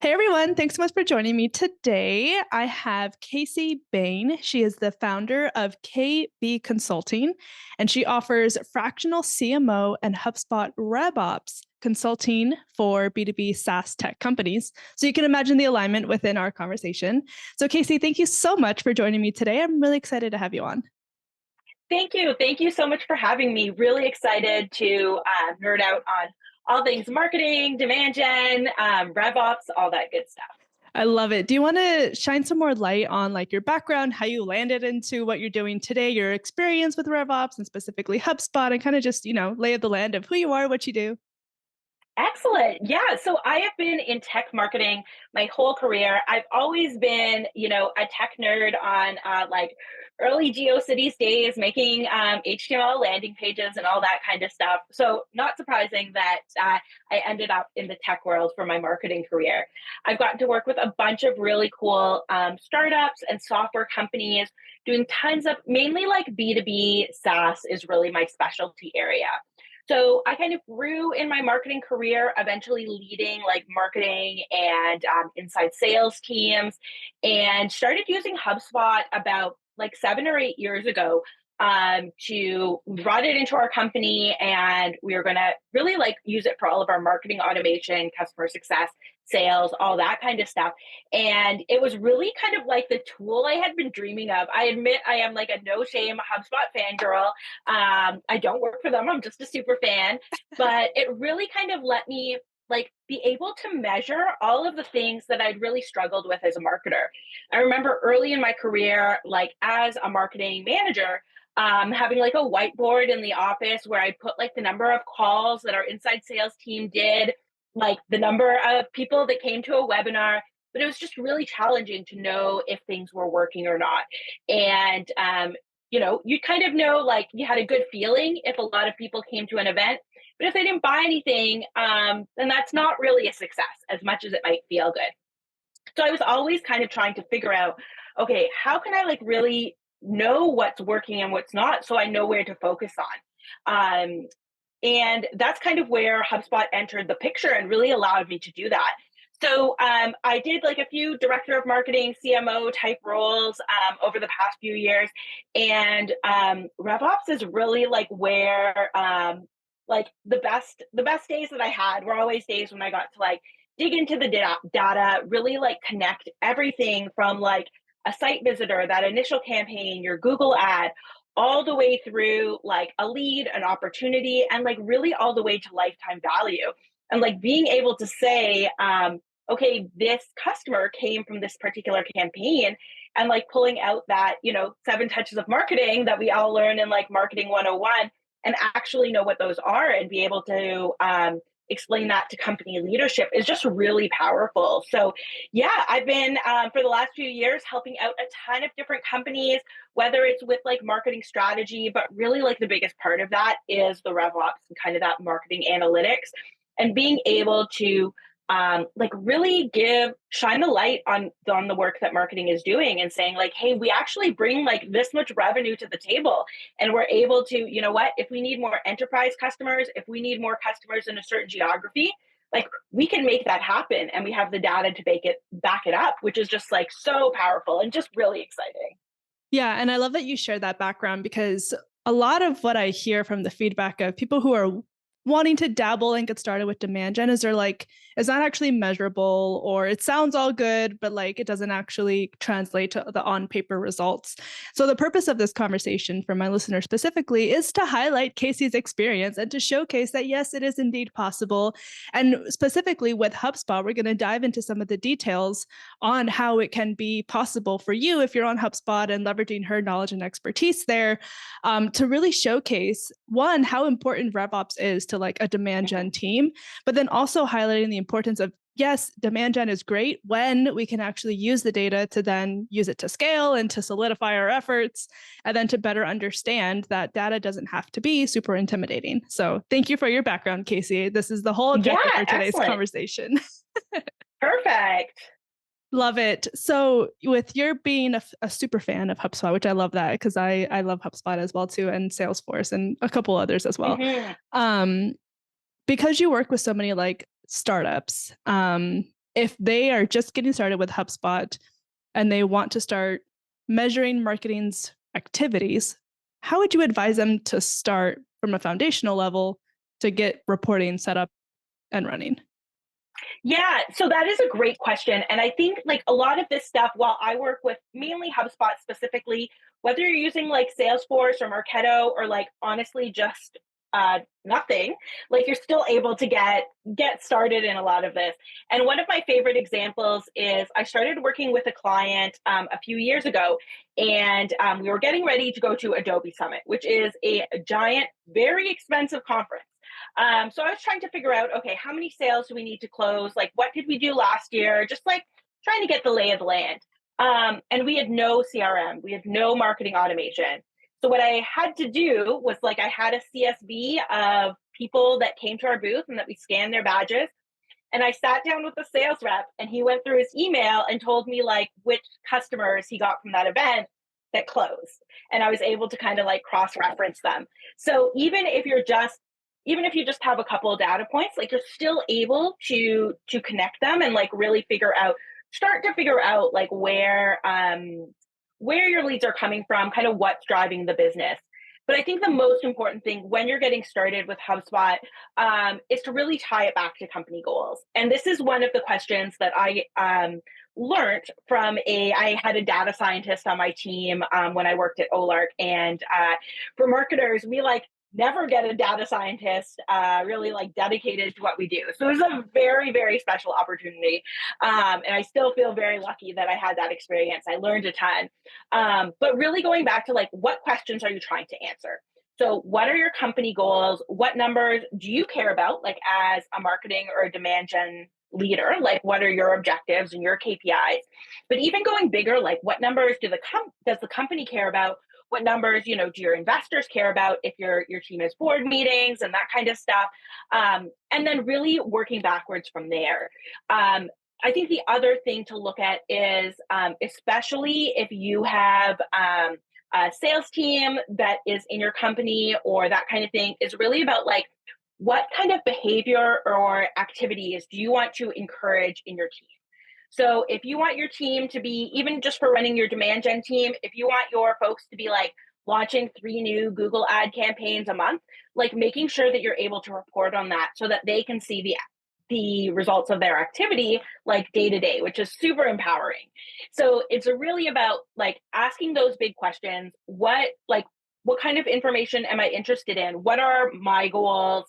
Hey everyone, thanks so much for joining me today. I have Kasey Bayne. She is the founder of KB Consulting, and she offers fractional CMO and HubSpot RevOps consulting for B2B SaaS tech companies. So you can imagine the alignment within our conversation. So Kasey, thank you so much for joining me today. I'm really excited to have you on. Thank you. Thank you so much for having me. Really excited to nerd out on all things marketing, demand gen, RevOps, all that good stuff. I love it. Do you want to shine some more light on like your background, how you landed into what you're doing today, your experience with RevOps and specifically HubSpot, and kind of just, lay of the land of who you are, what you do? Excellent. Yeah. So I have been in tech marketing my whole career. I've always been, a tech nerd on like early GeoCities days, making HTML landing pages and all that kind of stuff. So not surprising that I ended up in the tech world for my marketing career. I've gotten to work with a bunch of really cool startups and software companies doing tons of mainly like B2B SaaS is really my specialty area. So I kind of grew in my marketing career, eventually leading like marketing and inside sales teams, and started using HubSpot about like 7 or 8 years ago to run it into our company. And we were going to really like use it for all of our marketing automation, customer success, sales, all that kind of stuff. And it was really kind of like the tool I had been dreaming of. I admit I am like a no shame HubSpot fangirl. I don't work for them. I'm just a super fan, but it really kind of let me like be able to measure all of the things that I'd really struggled with as a marketer. I remember early in my career, like as a marketing manager, having like a whiteboard in the office where I'd put like the number of calls that our inside sales team did, like the number of people that came to a webinar. But it was just really challenging to know if things were working or not. And you kind of know like you had a good feeling if a lot of people came to an event, but if they didn't buy anything, then that's not really a success as much as it might feel good. So I was always kind of trying to figure out, okay, how can I like really know what's working and what's not so I know where to focus on. And that's kind of where HubSpot entered the picture and really allowed me to do that. So I did like a few director of marketing, CMO type roles over the past few years, and RevOps is really like where like the best days that I had were always days when I got to like dig into the data, really like connect everything from like a site visitor, that initial campaign, your Google ad, all the way through like a lead, an opportunity, and like really all the way to lifetime value. And like being able to say, okay, this customer came from this particular campaign, and like pulling out that, 7 touches of marketing that we all learn in like marketing 101 and actually know what those are and be able to explain that to company leadership is just really powerful. So, yeah, I've been for the last few years helping out a ton of different companies, whether it's with like marketing strategy, but really like the biggest part of that is the RevOps and kind of that marketing analytics and being able to like really shine the light on the work that marketing is doing and saying like, hey, we actually bring like this much revenue to the table, and we're able to, if we need more enterprise customers, if we need more customers in a certain geography, like we can make that happen, and we have the data to back it up, which is just like so powerful and just really exciting. Yeah, and I love that you share that background because a lot of what I hear from the feedback of people who are wanting to dabble and get started with demand gen is they're like, it's not actually measurable, or it sounds all good, but like it doesn't actually translate to the on paper results. So the purpose of this conversation for my listeners specifically is to highlight Kasey's experience and to showcase that yes, it is indeed possible. And specifically with HubSpot, we're going to dive into some of the details on how it can be possible for you if you're on HubSpot and leveraging her knowledge and expertise there, to really showcase one, how important RevOps is to like a demand gen Mhm. team, but then also highlighting the importance of yes, demand gen is great when we can actually use the data to then use it to scale and to solidify our efforts, and then to better understand that data doesn't have to be super intimidating. So thank you for your background, Kasey. This is the whole Yeah, objective for today's excellent. conversation. Perfect. Love it. So, with your being a super fan of HubSpot, which I love that because I love HubSpot as well too, and Salesforce and a couple others as well. Hmm. Um, because you work with so many like startups, if they are just getting started with HubSpot and they want to start measuring marketing's activities, how would you advise them to start from a foundational level to get reporting set up and running? Yeah, so that is a great question. And I think like a lot of this stuff, while I work with mainly HubSpot specifically, whether you're using like Salesforce or Marketo or like honestly just nothing, like you're still able to get started in a lot of this. And one of my favorite examples is I started working with a client a few years ago, and we were getting ready to go to Adobe Summit, which is a giant, very expensive conference. So I was trying to figure out, okay, how many sales do we need to close? Like, what did we do last year? Just like trying to get the lay of the land. And we had no CRM, we had no marketing automation. So what I had to do was like I had a CSV of people that came to our booth and that we scanned their badges. And I sat down with the sales rep and he went through his email and told me like which customers he got from that event that closed. And I was able to kind of like cross reference them. So even if you just have a couple of data points, like you're still able to connect them and like really start to figure out like where your leads are coming from, kind of what's driving the business. But I think the most important thing when you're getting started with HubSpot is to really tie it back to company goals. And this is one of the questions that I learned from I had a data scientist on my team when I worked at Olark. And for marketers, we like never get a data scientist really like dedicated to what we do. So it was a very, very special opportunity. And I still feel very lucky that I had that experience. I learned a ton. But really going back to like, what questions are you trying to answer? So what are your company goals? What numbers do you care about, like as a marketing or a demand gen leader? Like what are your objectives and your KPIs? But even going bigger, like what numbers does the company care about? What numbers, do your investors care about if your team has board meetings and that kind of stuff? And then really working backwards from there. I think the other thing to look at is, especially if you have a sales team that is in your company or that kind of thing, is really about like, what kind of behavior or activities do you want to encourage in your team? So if you want your team to be, even just for running your demand gen team, if you want your folks to be like launching 3 new Google ad campaigns a month, like making sure that you're able to report on that so that they can see the results of their activity like day to day, which is super empowering. So it's really about like asking those big questions. What kind of information am I interested in? What are my goals?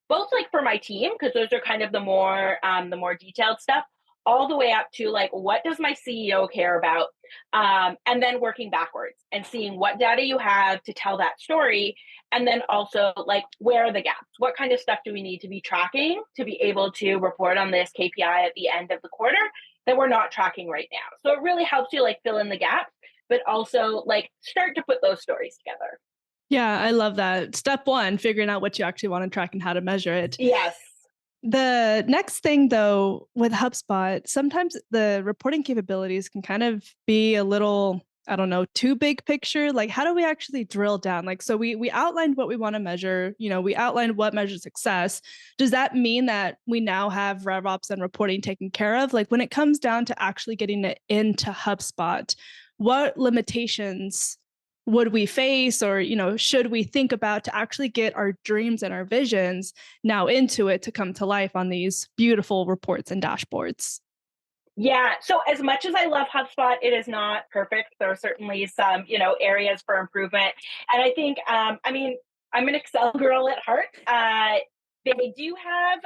Both like for my team, because those are kind of the more detailed stuff, all the way up to like, what does my CEO care about? And then working backwards and seeing what data you have to tell that story. And then also like, where are the gaps? What kind of stuff do we need to be tracking to be able to report on this KPI at the end of the quarter that we're not tracking right now? So it really helps you like fill in the gaps, but also like start to put those stories together. Yeah, I love that. Step one, figuring out what you actually want to track and how to measure it. Yes. The next thing, though, with HubSpot, sometimes the reporting capabilities can kind of be a little, I don't know, too big picture. Like, how do we actually drill down? Like, so we outlined what we want to measure. We outlined what measures success. Does that mean that we now have RevOps and reporting taken care of? Like, when it comes down to actually getting it into HubSpot, what limitations would we face, or should we think about to actually get our dreams and our visions now into it to come to life on these beautiful reports and dashboards? Yeah. So as much as I love HubSpot, it is not perfect. There are certainly some, areas for improvement. And I think, I'm an Excel girl at heart. They do have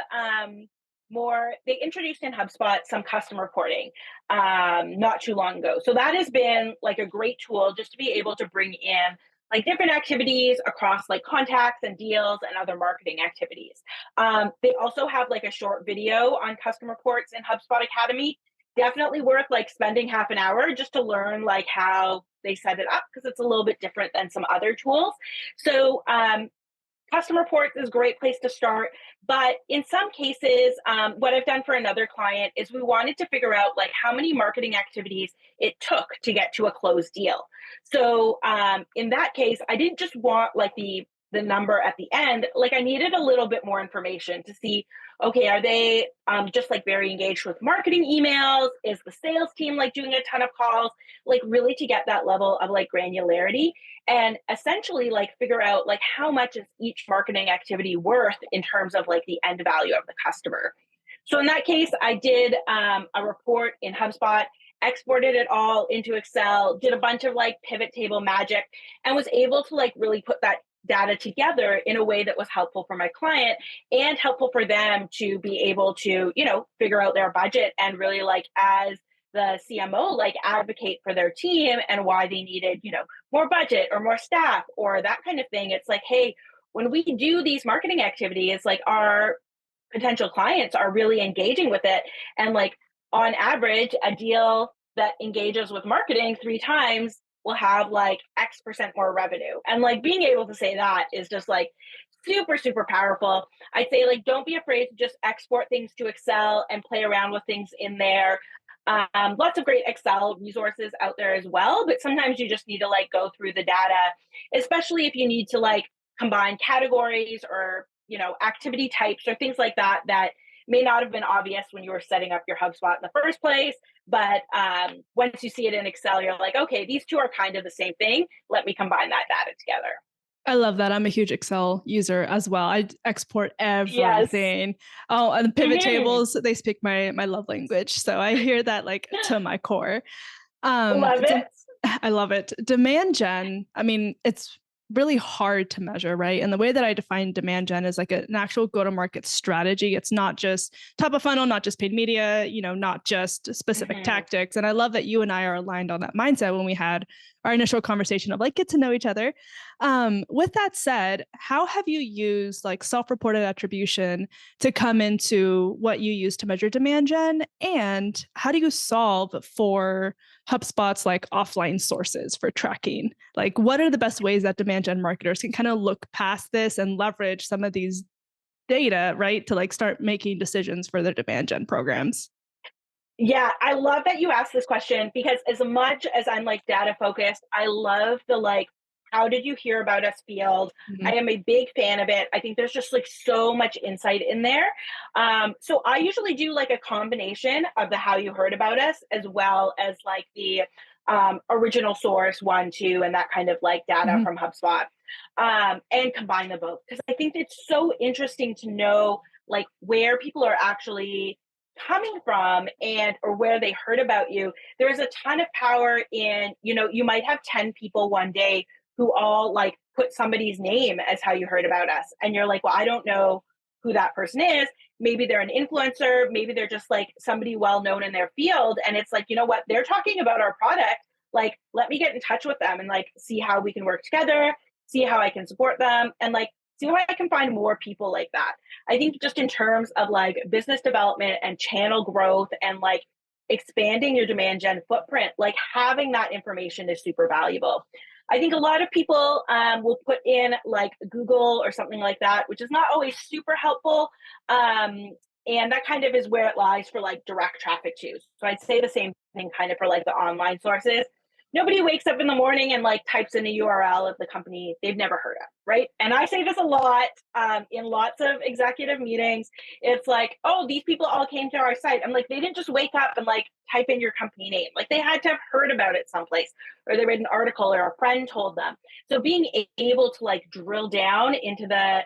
they introduced in HubSpot some custom reporting not too long ago. So that has been like a great tool just to be able to bring in like different activities across like contacts and deals and other marketing activities. They also have like a short video on custom reports in HubSpot Academy. Definitely worth like spending half an hour just to learn like how they set it up, because it's a little bit different than some other tools. So custom reports is a great place to start. But in some cases, what I've done for another client is we wanted to figure out like how many marketing activities it took to get to a closed deal. So in that case, I didn't just want like the number at the end. Like I needed a little bit more information to see, okay, are they just like very engaged with marketing emails? Is the sales team like doing a ton of calls? Like really to get that level of like granularity and essentially like figure out like how much is each marketing activity worth in terms of like the end value of the customer. So in that case, I did a report in HubSpot, exported it all into Excel, did a bunch of like pivot table magic, and was able to like really put that data together in a way that was helpful for my client and helpful for them to be able to, you know, figure out their budget and really like as the CMO, like advocate for their team and why they needed, you know, more budget or more staff or that kind of thing. It's like, hey, when we do these marketing activities, like our potential clients are really engaging with it. And like on average, a deal that engages with marketing 3 times will have like X% more revenue. And like being able to say that is just like super, super powerful. I'd say like don't be afraid to just export things to Excel and play around with things in there. Lots of great Excel resources out there as well, but sometimes you just need to like go through the data, especially if you need to like combine categories or, you know, activity types or things like that that may not have been obvious when you were setting up your HubSpot in the first place. But once you see it in Excel, you're like, okay, these two are kind of the same thing. Let me combine that data together. I love that. I'm a huge Excel user as well. I export Yes. everything. Oh, and pivot Hmm. tables, they speak my love language. So I hear that like to my core. Love it. I love it. Demand gen, I mean, it's really hard to measure, right? And the way that I define demand gen is like an actual go-to-market strategy. It's not just top of funnel, not just paid media, you know, not just specific Hmm. tactics. And I love that you and I are aligned on that mindset when we had our initial conversation of like get to know each other. With that said, how have you used like self-reported attribution to come into what you use to measure demand gen? And how do you solve for HubSpot's like offline sources for tracking? Like, what are the best ways that demand gen marketers can kind of look past this and leverage some of these data, right, to like start making decisions for their demand gen programs? Yeah, I love that you asked this question because as much as I'm like data focused, I love the like, how did you hear about us field? I Mhm. am a big fan of it. I think there's just like so much insight in there. So I usually do like a combination of the how you heard about us as well as like the original source one, two, and that kind of like data Mhm. from HubSpot and combine them both because I think it's so interesting to know like where people are actually coming from and or where they heard about you. There's a ton of power in, you know, you might have 10 people one day who all like put somebody's name as how you heard about us and you're like, well, I don't know who that person is. Maybe they're an influencer, maybe they're just like somebody well known in their field and it's like, you know what, they're talking about our product, like let me get in touch with them and like see how we can work together, see how I can support them and like see how I can find more people like that. I think just in terms of like business development and channel growth and like expanding your demand gen footprint, like having that information is super valuable. I think a lot of people will put in like Google or something like that, which is not always super helpful. And that kind of is where it lies for like direct traffic too. So I'd say the same thing kind of for like the online sources. Nobody wakes up in the morning and like types in a URL of the company they've never heard of, right? And I say this a lot in lots of executive meetings. It's like, oh, these people all came to our site. I'm like, they didn't just wake up and like type in your company name. Like they had to have heard about it someplace, or they read an article, or a friend told them. So being able to like drill down into the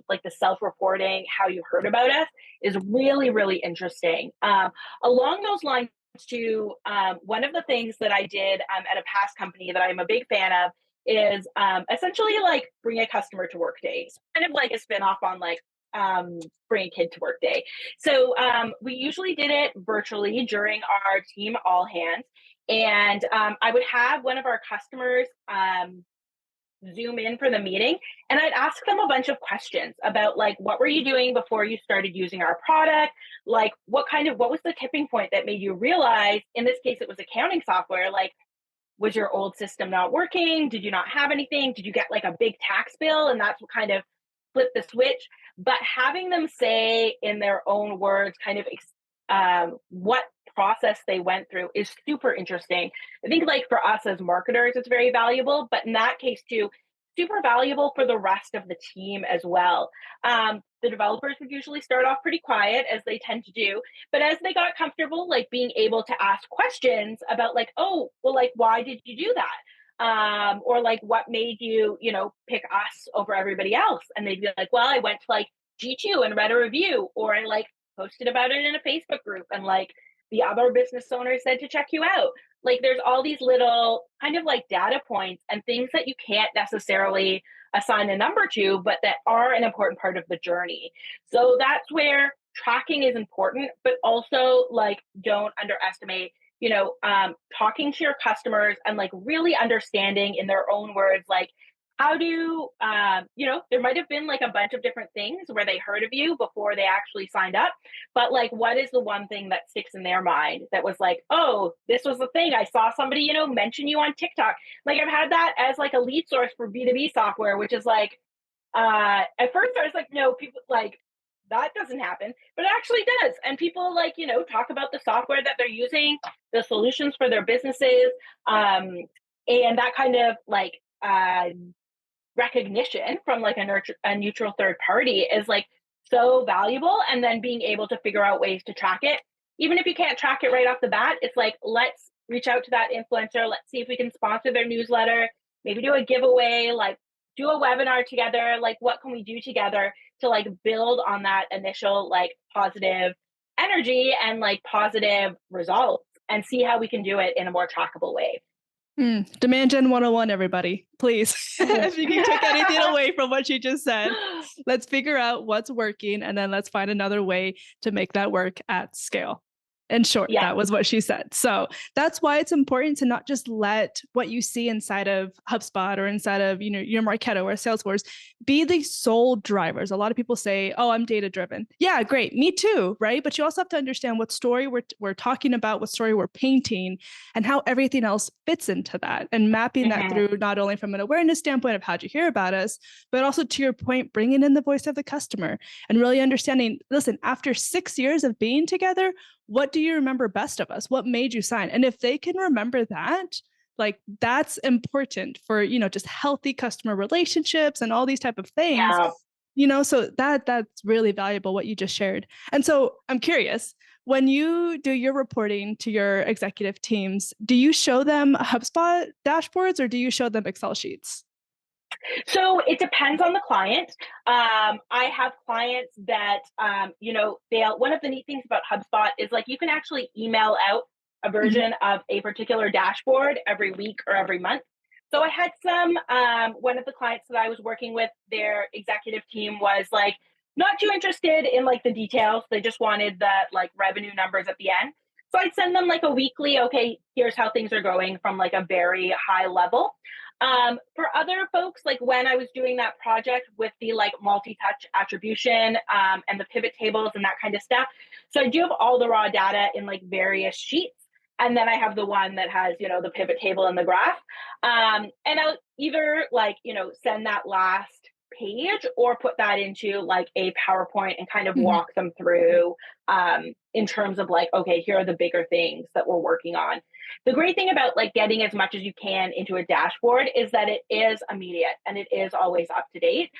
like the self-reporting, how you heard about us, is really really interesting. Along those lines to one of the things that I did at a past company that I'm a big fan of is essentially like bring a customer to work days, kind of like a spin off on like bring a kid to work day. So we usually did it virtually during our team all hands. And I would have one of our customers Zoom in for the meeting and I'd ask them a bunch of questions about like what were you doing before you started using our product, like what was the tipping point that made you realize, in this case it was accounting software, like was your old system not working, did you not have anything, did you get like a big tax bill and that's what kind of flipped the switch. But having them say in their own words kind of what process they went through is super interesting. I think like for us as marketers it's very valuable, but in that case too, super valuable for the rest of the team as well. The developers would usually start off pretty quiet, as they tend to do, but as they got comfortable, like being able to ask questions about like, oh, well, like, why did you do that? Or like, what made you, pick us over everybody else? And they'd be like, well, I went to like G2 and read a review, or I like posted about it in a Facebook group, and like the other business owners said to check you out. Like there's all these little kind of like data points and things that you can't necessarily assign a number to, but that are an important part of the journey. So that's where tracking is important, but also like don't underestimate, talking to your customers and like really understanding in their own words, like how do, there might have been like a bunch of different things where they heard of you before they actually signed up. But like, what is the one thing that sticks in their mind that was like, oh, this was the thing. I saw somebody, mention you on TikTok. Like I've had that as like a lead source for B2B software, which is like, at first I was like, no, people like that doesn't happen, but it actually does. And people like, talk about the software that they're using, the solutions for their businesses. And that kind of like, recognition from like a neutral third party is like so valuable. And then being able to figure out ways to track it, even if you can't track it right off the bat, it's like, let's reach out to that influencer. Let's see if we can sponsor their newsletter, maybe do a giveaway, like do a webinar together. Like what can we do together to like build on that initial like positive energy and like positive results, and see how we can do it in a more trackable way. Demand Gen 101, everybody, please. If you can take anything away from what you just said, let's figure out what's working and then let's find another way to make that work at scale. In short, Yeah. that was what she said. So that's why it's important to not just let what you see inside of HubSpot or inside of your Marketo or Salesforce be the sole drivers. A lot of people say, "Oh, I'm data driven." Yeah, great, me too, right? But you also have to understand what story we're talking about, what story we're painting, and how everything else fits into that, and mapping that through not only from an awareness standpoint of how'd you hear about us, but also to your point, bringing in the voice of the customer and really understanding. Listen, after 6 years of being together, what do you remember best of us? What made you sign? And if they can remember that, like that's important for, just healthy customer relationships and all these type of things, so that's really valuable what you just shared. And so I'm curious, when you do your reporting to your executive teams, do you show them HubSpot dashboards or do you show them Excel sheets? So it depends on the client. I have clients that, one of the neat things about HubSpot is like you can actually email out a version of a particular dashboard every week or every month. So I had one of the clients that I was working with, their executive team was like not too interested in like the details. They just wanted the like revenue numbers at the end. So I'd send them like a weekly, okay, here's how things are going from like a very high level. For other folks, like when I was doing that project with the like multi-touch attribution and the pivot tables and that kind of stuff. So I do have all the raw data in like various sheets. And then I have the one that has, the pivot table and the graph. And I'll either like, send that last page or put that into like a PowerPoint and kind of walk them through in terms of like, okay, here are the bigger things that we're working on. The great thing about like getting as much as you can into a dashboard is that it is immediate and it is always up to date.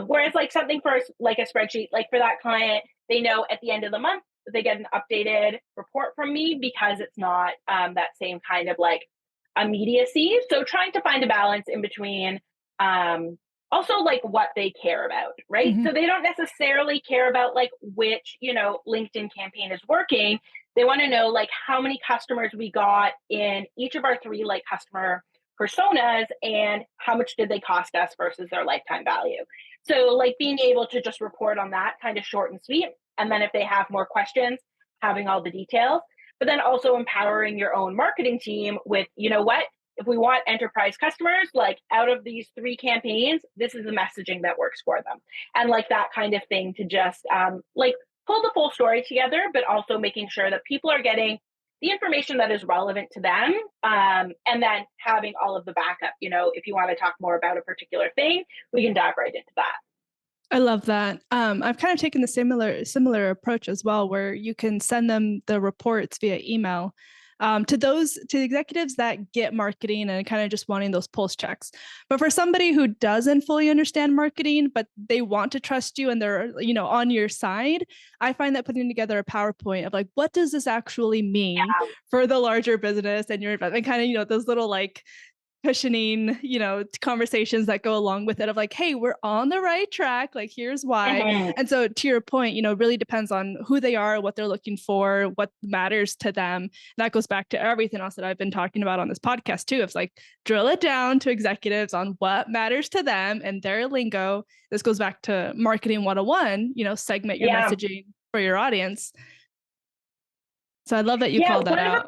Whereas like something for like a spreadsheet, like for that client, they know at the end of the month, they get an updated report from me because it's not that same kind of like immediacy. So trying to find a balance in between also like what they care about, right? So they don't necessarily care about like which, LinkedIn campaign is working. They want to know like how many customers we got in each of our 3 like customer personas and how much did they cost us versus their lifetime value. So like being able to just report on that kind of short and sweet. And then if they have more questions, having all the details, but then also empowering your own marketing team with, what, if we want enterprise customers, like out of these 3 campaigns, this is the messaging that works for them. And like that kind of thing to just like pull the full story together, but also making sure that people are getting the information that is relevant to them. And then having all of the backup, if you want to talk more about a particular thing, we can dive right into that. I love that. I've kind of taken the similar approach as well, where you can send them the reports via email. to the executives that get marketing and kind of just wanting those pulse checks. But for somebody who doesn't fully understand marketing, but they want to trust you and they're, on your side, I find that putting together a PowerPoint of like, what does this actually mean for the larger business and your investment, kind of, those little like cushioning, conversations that go along with it of like, hey, we're on the right track. Like, here's why. Mhm. And so to your point, really depends on who they are, what they're looking for, what matters to them. That goes back to everything else that I've been talking about on this podcast too. It's like, drill it down to executives on what matters to them and their lingo. This goes back to marketing 101, segment your Yeah. messaging for your audience. So I love that you Yeah. called that out.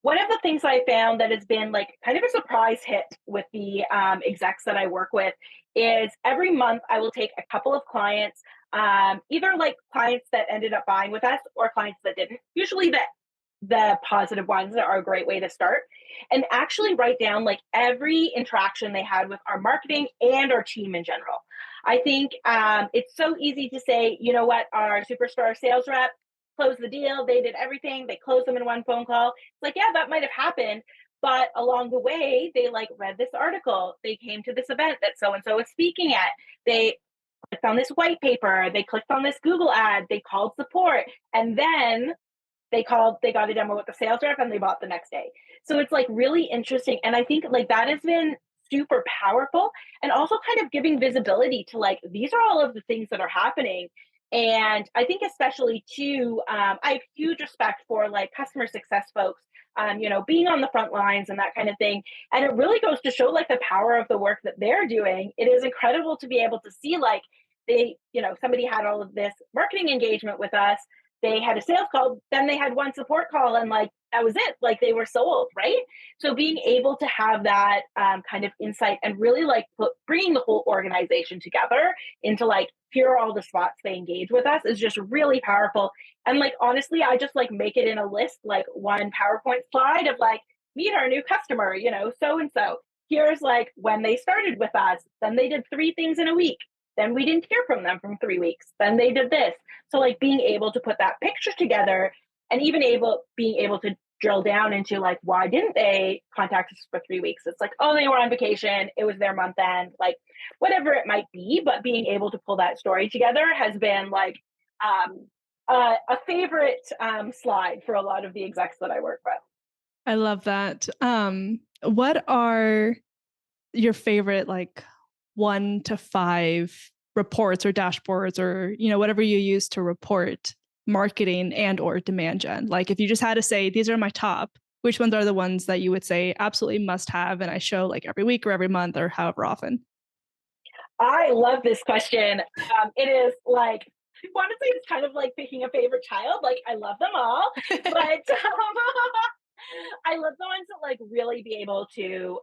One of the things I found that has been like kind of a surprise hit with the execs that I work with is every month I will take a couple of clients, either like clients that ended up buying with us or clients that didn't. Usually the positive ones are a great way to start, and actually write down like every interaction they had with our marketing and our team in general. I think it's so easy to say, you know what, our superstar sales rep closed the deal, they did everything, they closed them in one phone call. It's like, yeah, that might have happened, but along the way they like read this article, they came to this event that so and so is speaking at, they clicked on this white paper, they clicked on this Google ad, they called support, and then they got a demo with the sales rep and they bought the next day. So it's like really interesting. And I think like that has been super powerful, and also kind of giving visibility to like, these are all of the things that are happening. And I think especially too, I have huge respect for like customer success folks, being on the front lines and that kind of thing. And it really goes to show like the power of the work that they're doing. It is incredible to be able to see like somebody had all of this marketing engagement with us, they had a sales call, then they had one support call, and like that was it. Like they were sold, right? So being able to have that kind of insight and really like bringing the whole organization together into like, here are all the spots they engage with us is just really powerful. And like honestly, I just like make it in a list, like one PowerPoint slide of like, meet our new customer, so and so. Here's like when they started with us, then they did 3 things in a week. Then we didn't hear from them from 3 weeks. Then they did this. So like being able to put that picture together, and even being able to drill down into like, why didn't they contact us for 3 weeks? It's like, oh, they were on vacation, it was their month end, like whatever it might be. But being able to pull that story together has been like a favorite slide for a lot of the execs that I work with. I love that. What are your favorite like 1 to 5 reports or dashboards or whatever you use to report marketing and or demand gen? Like if you just had to say these are my top, which ones are the ones that you would say absolutely must have and I show like every week or every month or however often? I love this question. It is like, I want to say it's kind of like picking a favorite child. Like I love them all, but I love the ones that like really be able to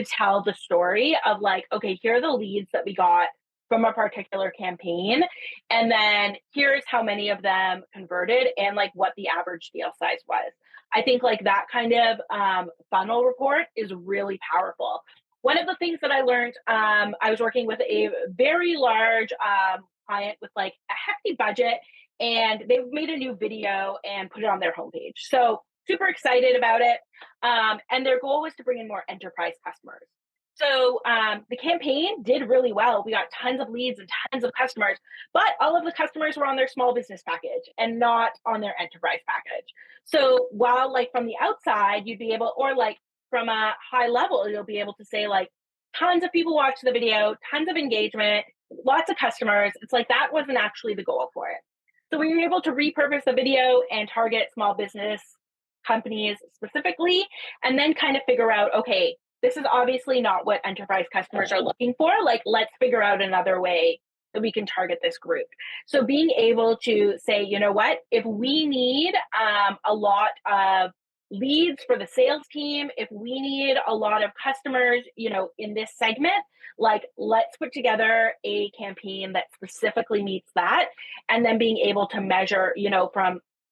tell the story of like, okay, here are the leads that we got from a particular campaign, and then here's how many of them converted and like what the average deal size was. I think like that kind of funnel report is really powerful. One of the things that I learned, I was working with a very large client with like a hefty budget, and they made a new video and put it on their homepage. So super excited about it. And their goal was to bring in more enterprise customers. So the campaign did really well. We got tons of leads and tons of customers, but all of the customers were on their small business package and not on their enterprise package. So while like from the outside, you'd be able, or like from a high level, you'll be able to say like tons of people watched the video, tons of engagement, lots of customers. It's like that wasn't actually the goal for it. So we were able to repurpose the video and target small business companies specifically, and then kind of figure out, okay, this is obviously not what enterprise customers are looking for. Like, let's figure out another way that we can target this group. So being able to say, you know what, if we need a lot of leads for the sales team, if we need a lot of customers, in this segment, like let's put together a campaign that specifically meets that. And then being able to measure,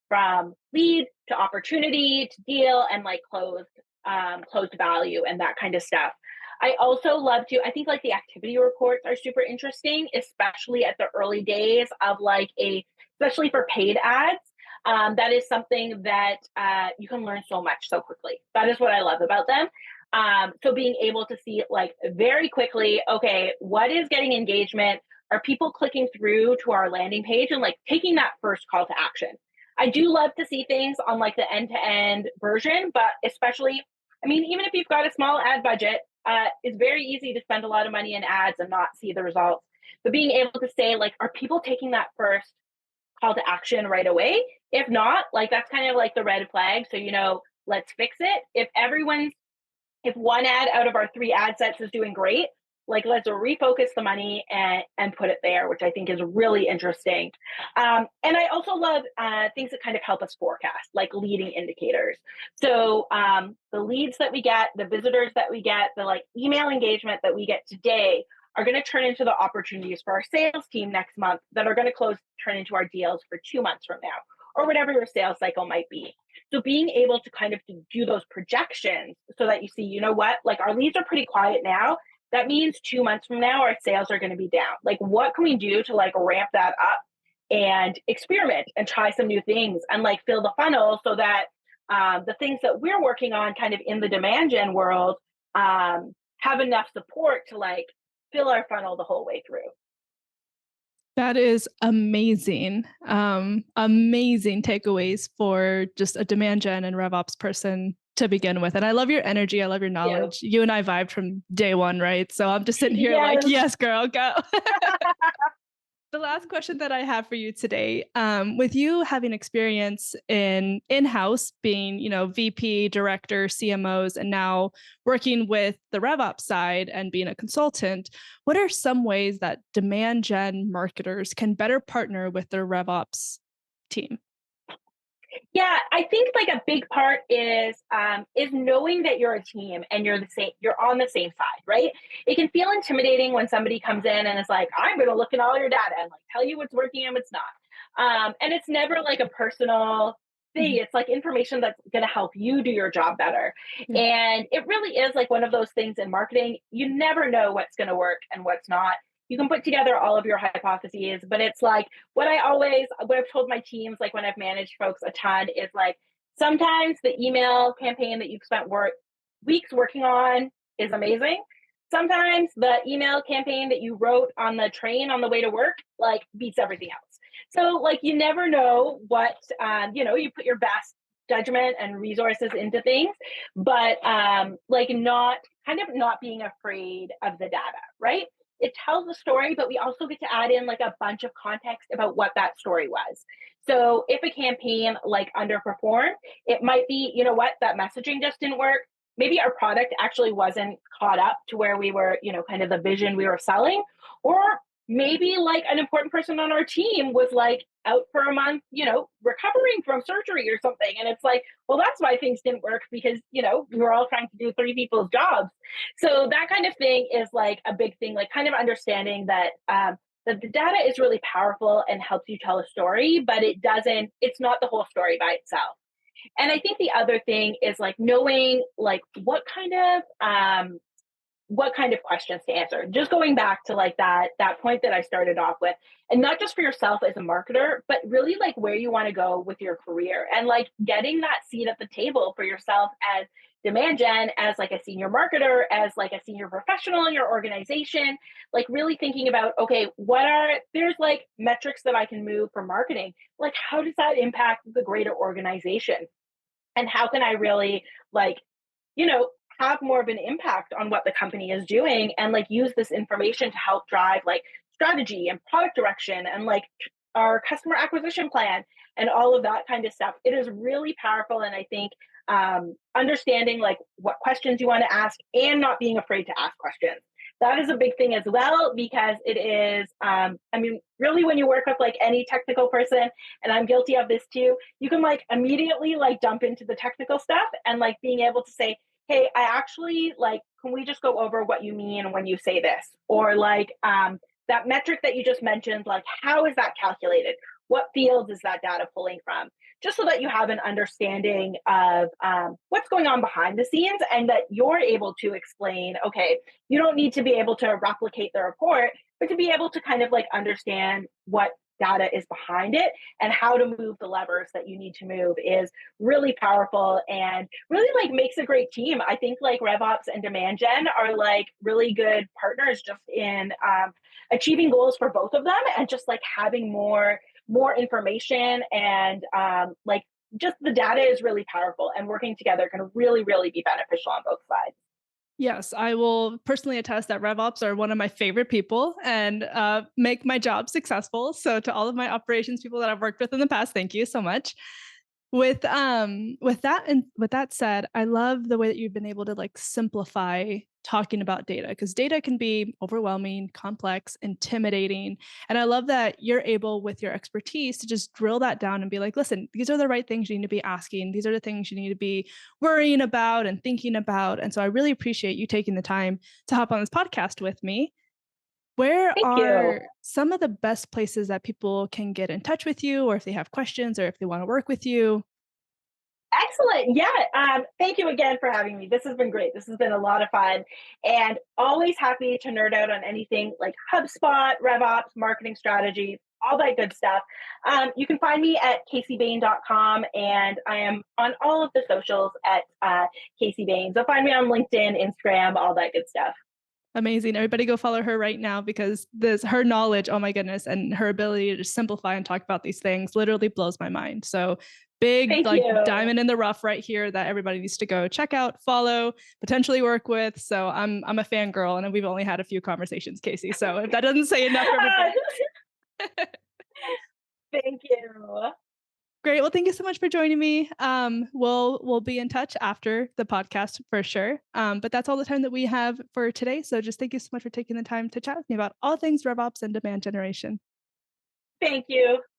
from lead to opportunity to deal and like closed value and that kind of stuff. I also love to, I think like the activity reports are super interesting, especially at the early days of like especially for paid ads. That is something that you can learn so much so quickly. That is what I love about them. So being able to see like very quickly, okay, what is getting engagement? Are people clicking through to our landing page and like taking that first call to action? I do love to see things on like the end-to-end version, but especially, I mean, even if you've got a small ad budget, it's very easy to spend a lot of money in ads and not see the results. But being able to say, like, are people taking that first call to action right away? If not, like that's kind of like the red flag. So, let's fix it. If one ad out of our 3 ad sets is doing great, like let's refocus the money and put it there, which I think is really interesting. And I also love things that kind of help us forecast, like leading indicators. So the leads that we get, the visitors that we get, the like email engagement that we get today are going to turn into the opportunities for our sales team next month that are going to turn into our deals for 2 months from now, or whatever your sales cycle might be. So being able to kind of do those projections so that you see, you know what, like our leads are pretty quiet now. That means 2 months from now, our sales are going to be down. Like, what can we do to like ramp that up and experiment and try some new things and like fill the funnel so that the things that we're working on kind of in the demand gen world have enough support to like fill our funnel the whole way through. That is amazing. Amazing takeaways for just a demand gen and RevOps person to begin with. And I love your energy. I love your knowledge. You and I vibed from day one, right? So I'm just sitting here like, yes, girl, go. The last question that I have for you today, with you having experience in-house being, VP, director, CMOs, and now working with the RevOps side and being a consultant, what are some ways that demand gen marketers can better partner with their RevOps team? Yeah, I think like a big part is knowing that you're a team and you're on the same side, right? It can feel intimidating when somebody comes in and is like, I'm going to look at all your data and like tell you what's working and what's not. And it's never like a personal thing. It's like information that's going to help you do your job better. Yeah. And it really is like one of those things in marketing. You never know what's going to work and what's not. You can put together all of your hypotheses, but it's like what I've told my teams, like when I've managed folks a ton, is like sometimes the email campaign that you've spent weeks working on is amazing. Sometimes the email campaign that you wrote on the train on the way to work like beats everything else. So like you never know what you put your best judgment and resources into things, but like not being afraid of the data, right? It tells a story, but we also get to add in like a bunch of context about what that story was. So if a campaign like underperformed, it might be, you know what, that messaging just didn't work. Maybe our product actually wasn't caught up to where we were, kind of the vision we were selling, or maybe like an important person on our team was like out for a month, recovering from surgery or something. And it's like, well, that's why things didn't work because, we were all trying to do 3 people's jobs. So that kind of thing is like a big thing, like kind of understanding that, that the data is really powerful and helps you tell a story, but it's not the whole story by itself. And I think the other thing is like knowing like what kind of questions to answer. Just going back to like that point that I started off with, and not just for yourself as a marketer, but really like where you want to go with your career and like getting that seat at the table for yourself as demand gen, as like a senior marketer, as like a senior professional in your organization, like really thinking about, okay, there's like metrics that I can move for marketing. Like how does that impact the greater organization? And how can I really like, have more of an impact on what the company is doing and like use this information to help drive like strategy and product direction and like our customer acquisition plan and all of that kind of stuff. It is really powerful. And I think understanding like what questions you want to ask and not being afraid to ask questions. That is a big thing as well, because it is, really when you work with like any technical person, and I'm guilty of this too, you can like immediately like dump into the technical stuff and like being able to say, hey, I actually like, can we just go over what you mean when you say this? Or like that metric that you just mentioned, like how is that calculated? What fields is that data pulling from? Just so that you have an understanding of what's going on behind the scenes and that you're able to explain, okay, you don't need to be able to replicate the report, but to be able to kind of like understand what data is behind it and how to move the levers that you need to move is really powerful and really like makes a great team. I think like RevOps and Demand Gen are like really good partners just in achieving goals for both of them and just like having more information and like just the data is really powerful and working together can really be beneficial on both sides. Yes, I will personally attest that RevOps are one of my favorite people and make my job successful. So to all of my operations people that I've worked with in the past, thank you so much. With that said, I love the way that you've been able to like simplify talking about data because data can be overwhelming, complex, intimidating. And I love that you're able with your expertise to just drill that down and be like, listen, these are the right things you need to be asking. These are the things you need to be worrying about and thinking about. And so I really appreciate you taking the time to hop on this podcast with me. Where Thank you. are some of the best places that people can get in touch with you, or if they have questions, or if they want to work with you? Excellent. Yeah. Thank you again for having me. This has been great. This has been a lot of fun and always happy to nerd out on anything like HubSpot, RevOps, marketing strategy, all that good stuff. You can find me at kaseybayne.com and I am on all of the socials at Kasey Bayne. So find me on LinkedIn, Instagram, all that good stuff. Amazing. Everybody go follow her right now because this her knowledge, oh my goodness, and her ability to simplify and talk about these things literally blows my mind. So big Thank like you. diamond in the rough right here that everybody needs to go check out, follow, potentially work with. So I'm a fangirl and we've only had a few conversations, Kasey. So if that doesn't say enough for everybody. Thank you. Great. Well, thank you so much for joining me. We'll be in touch after the podcast for sure. But that's all the time that we have for today. So just thank you so much for taking the time to chat with me about all things RevOps and demand generation. Thank you.